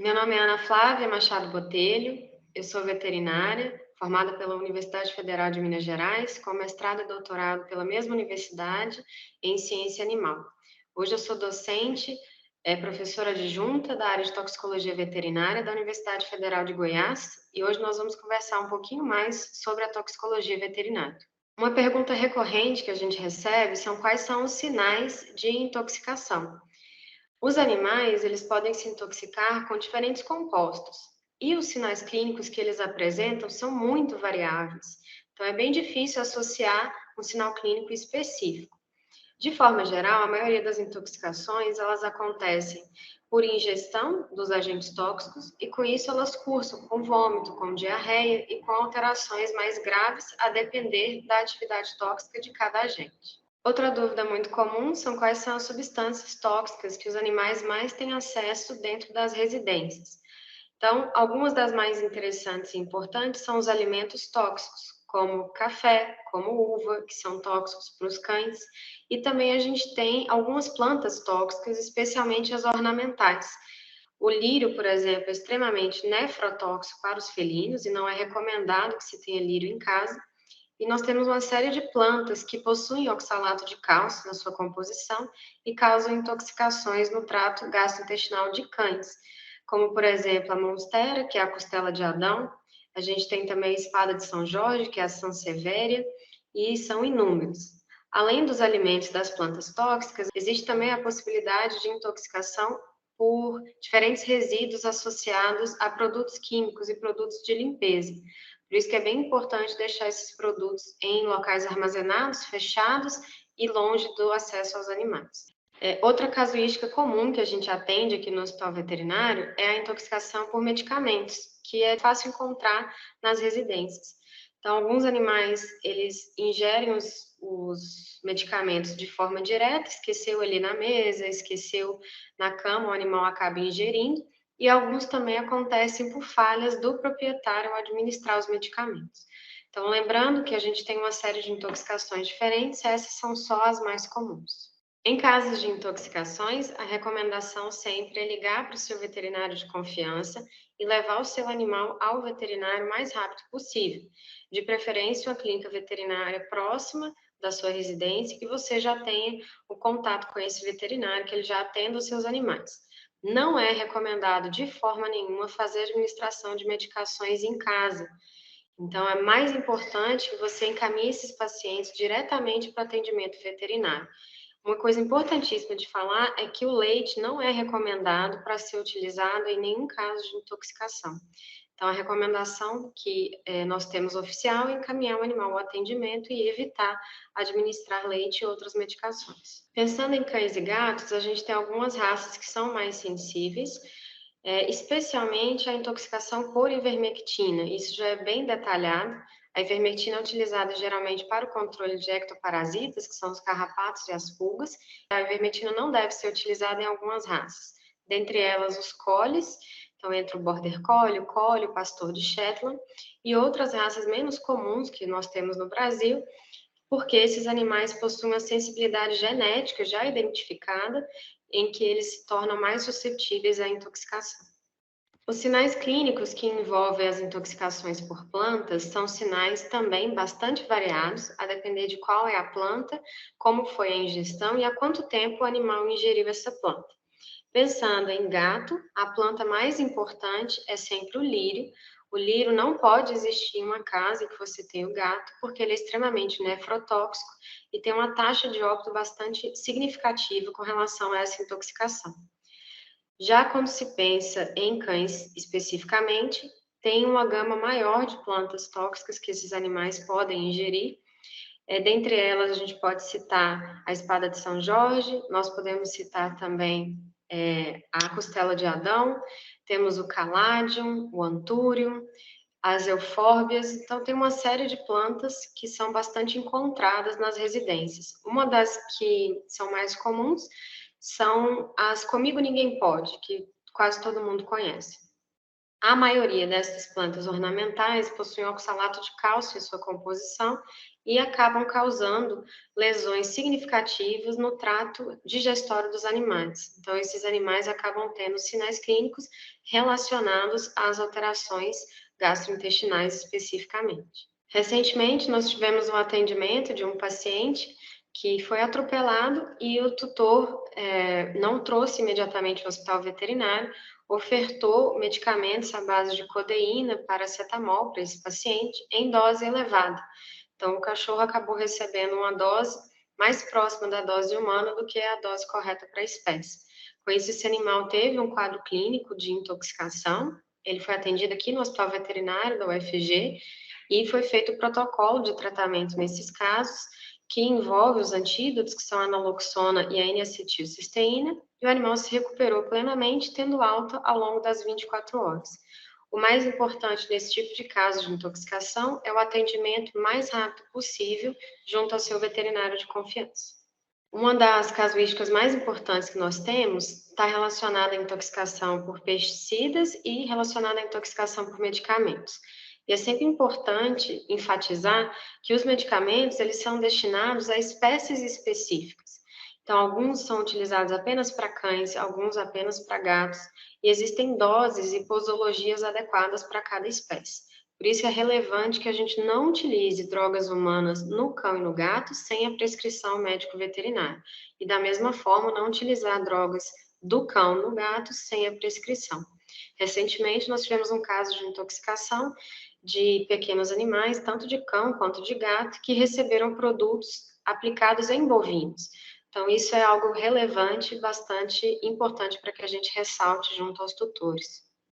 Meu nome é Ana Flávia Machado Botelho, eu sou veterinária, formada pela Universidade Federal de Minas Gerais, com mestrado e doutorado pela mesma universidade em ciência animal. Hoje eu sou docente, professora adjunta da área de toxicologia veterinária da Universidade Federal de Goiás, e hoje nós vamos conversar um pouquinho mais sobre a toxicologia veterinária. Uma pergunta recorrente que a gente recebe são quais são os sinais de intoxicação. Os animais, eles podem se intoxicar com diferentes compostos, e os sinais clínicos que eles apresentam são muito variáveis. Então, é bem difícil associar um sinal clínico específico. De forma geral, a maioria das intoxicações, elas acontecem por ingestão dos agentes tóxicos e com isso elas cursam com vômito, com diarreia e com alterações mais graves a depender da atividade tóxica de cada agente. Outra dúvida muito comum são quais são as substâncias tóxicas que os animais mais têm acesso dentro das residências. Então, algumas das mais interessantes e importantes são os alimentos tóxicos, como café, como uva, que são tóxicos para os cães, e também a gente tem algumas plantas tóxicas, especialmente as ornamentais. O lírio, por exemplo, é extremamente nefrotóxico para os felinos e não é recomendado que se tenha lírio em casa. E nós temos uma série de plantas que possuem oxalato de cálcio na sua composição e causam intoxicações no trato gastrointestinal de cães, como, por exemplo, a monstera, que é a costela de Adão. A gente tem também a espada de São Jorge, que é a Sansevieria, e são inúmeros. Além dos alimentos das plantas tóxicas, existe também a possibilidade de intoxicação por diferentes resíduos associados a produtos químicos e produtos de limpeza. Por isso que é bem importante deixar esses produtos em locais armazenados, fechados e longe do acesso aos animais. Outra casuística comum que a gente atende aqui no hospital veterinário é a intoxicação por medicamentos, que é fácil encontrar nas residências. Então, alguns animais, eles ingerem os medicamentos de forma direta, esqueceu ali na mesa, esqueceu na cama, o animal acaba ingerindo, e alguns também acontecem por falhas do proprietário ao administrar os medicamentos. Então, lembrando que a gente tem uma série de intoxicações diferentes, essas são só as mais comuns. Em casos de intoxicações, a recomendação sempre é ligar para o seu veterinário de confiança e levar o seu animal ao veterinário o mais rápido possível, de preferência uma clínica veterinária próxima da sua residência, que você já tenha o contato com esse veterinário, que ele já atenda os seus animais. Não é recomendado de forma nenhuma fazer administração de medicações em casa. Então, é mais importante que você encaminhe esses pacientes diretamente para atendimento veterinário. Uma coisa importantíssima de falar é que o leite não é recomendado para ser utilizado em nenhum caso de intoxicação. Então, a recomendação que nós temos oficial é encaminhar o animal ao atendimento e evitar administrar leite e outras medicações. Pensando em cães e gatos, a gente tem algumas raças que são mais sensíveis, especialmente a intoxicação por ivermectina. Isso já é bem detalhado. A ivermectina é utilizada geralmente para o controle de ectoparasitas, que são os carrapatos e as pulgas. A ivermectina não deve ser utilizada em algumas raças, dentre elas os collies, então entre o Border Collie, o Collie, o Pastor de Shetland, e outras raças menos comuns que nós temos no Brasil, porque esses animais possuem uma sensibilidade genética já identificada, em que eles se tornam mais suscetíveis à intoxicação. Os sinais clínicos que envolvem as intoxicações por plantas são sinais também bastante variados, a depender de qual é a planta, como foi a ingestão e há quanto tempo o animal ingeriu essa planta. Pensando em gato, a planta mais importante é sempre o lírio. O lírio não pode existir em uma casa em que você tem o gato, porque ele é extremamente nefrotóxico e tem uma taxa de óbito bastante significativa com relação a essa intoxicação. Já quando se pensa em cães especificamente, tem uma gama maior de plantas tóxicas que esses animais podem ingerir. Dentre elas, a gente pode citar a espada de São Jorge, nós podemos citar também a costela de Adão, temos o caladium, o antúrium, as eufórbias. Então, tem uma série de plantas que são bastante encontradas nas residências. Uma das que são mais comuns são as Comigo Ninguém Pode, que quase todo mundo conhece. A maioria dessas plantas ornamentais possuem oxalato de cálcio em sua composição e acabam causando lesões significativas no trato digestório dos animais. Então, esses animais acabam tendo sinais clínicos relacionados às alterações gastrointestinais especificamente. Recentemente, nós tivemos um atendimento de um paciente que foi atropelado e o tutor não trouxe imediatamente ao hospital veterinário, ofertou medicamentos à base de codeína, paracetamol para esse paciente em dose elevada. Então, o cachorro acabou recebendo uma dose mais próxima da dose humana do que a dose correta para a espécie. Com isso, esse animal teve um quadro clínico de intoxicação. Ele foi atendido aqui no Hospital Veterinário da UFG e foi feito o protocolo de tratamento nesses casos, que envolve os antídotos, que são a naloxona e a N-acetilcisteína, e o animal se recuperou plenamente, tendo alta ao longo das 24 horas. O mais importante nesse tipo de caso de intoxicação é o atendimento mais rápido possível junto ao seu veterinário de confiança. Uma das casuísticas mais importantes que nós temos está relacionada à intoxicação por pesticidas e relacionada à intoxicação por medicamentos. E é sempre importante enfatizar que os medicamentos eles são destinados a espécies específicas. Então, alguns são utilizados apenas para cães, alguns apenas para gatos, e existem doses e posologias adequadas para cada espécie. Por isso é relevante que a gente não utilize drogas humanas no cão e no gato sem a prescrição médico-veterinária. E da mesma forma, não utilizar drogas do cão no gato sem a prescrição. Recentemente, nós tivemos um caso de intoxicação de pequenos animais, tanto de cão quanto de gato, que receberam produtos aplicados em bovinos. Então, isso é algo relevante e bastante importante para que a gente ressalte junto aos tutores.